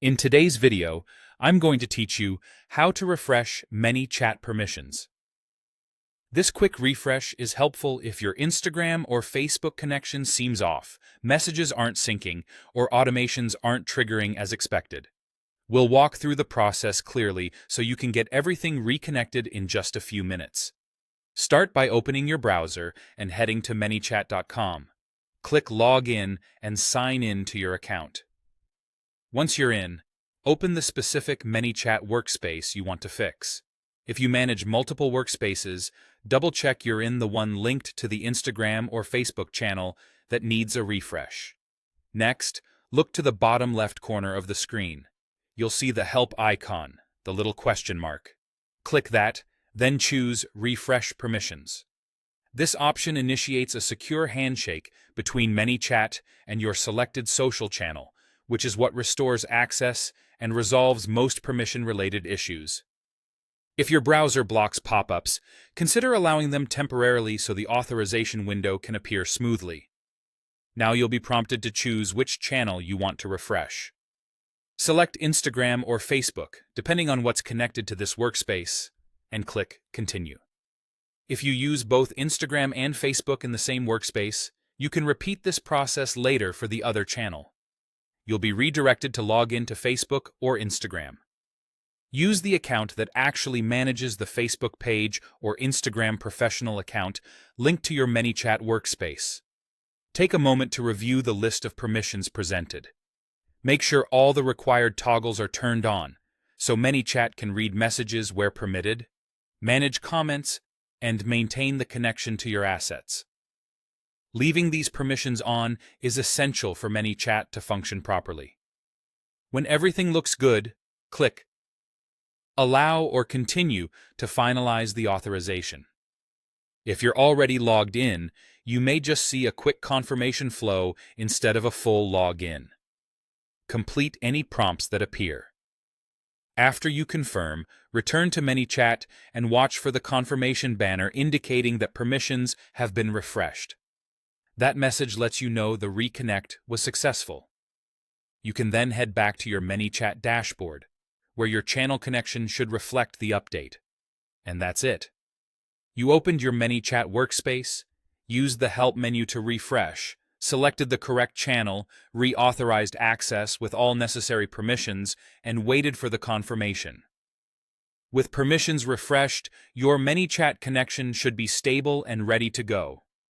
In today's video, I'm going to teach you how to refresh ManyChat permissions. This quick refresh is helpful if your Instagram or Facebook connection seems off, messages aren't syncing, or automations aren't triggering as expected. We'll walk through the process clearly so you can get everything reconnected in just a few minutes. Start by opening your browser and heading to ManyChat.com. Click Log In and sign in to your account. Once you're in, open the specific ManyChat workspace you want to fix. If you manage multiple workspaces, double-check you're in the one linked to the Instagram or Facebook channel that needs a refresh. Next, look to the bottom left corner of the screen. You'll see the Help icon, the little question mark. Click that, then choose Refresh Permissions. This option initiates a secure handshake between ManyChat and your selected social channel, which is what restores access and resolves most permission-related issues. If your browser blocks pop-ups, consider allowing them temporarily so the authorization window can appear smoothly. Now you'll be prompted to choose which channel you want to refresh. Select Instagram or Facebook, depending on what's connected to this workspace, and click Continue. If you use both Instagram and Facebook in the same workspace, you can repeat this process later for the other channel. You'll be redirected to log in to Facebook or Instagram. Use the account that actually manages the Facebook page or Instagram professional account linked to your ManyChat workspace. Take a moment to review the list of permissions presented. Make sure all the required toggles are turned on, so ManyChat can read messages where permitted, manage comments, and maintain the connection to your assets. Leaving these permissions on is essential for ManyChat to function properly. When everything looks good, click Allow or Continue to finalize the authorization. If you're already logged in, you may just see a quick confirmation flow instead of a full login. Complete any prompts that appear. After you confirm, return to ManyChat and watch for the confirmation banner indicating that permissions have been refreshed. That message lets you know the reconnect was successful. You can then head back to your ManyChat dashboard, where your channel connection should reflect the update. And that's it. You opened your ManyChat workspace, used the Help menu to refresh, selected the correct channel, reauthorized access with all necessary permissions, and waited for the confirmation. With permissions refreshed, your ManyChat connection should be stable and ready to go.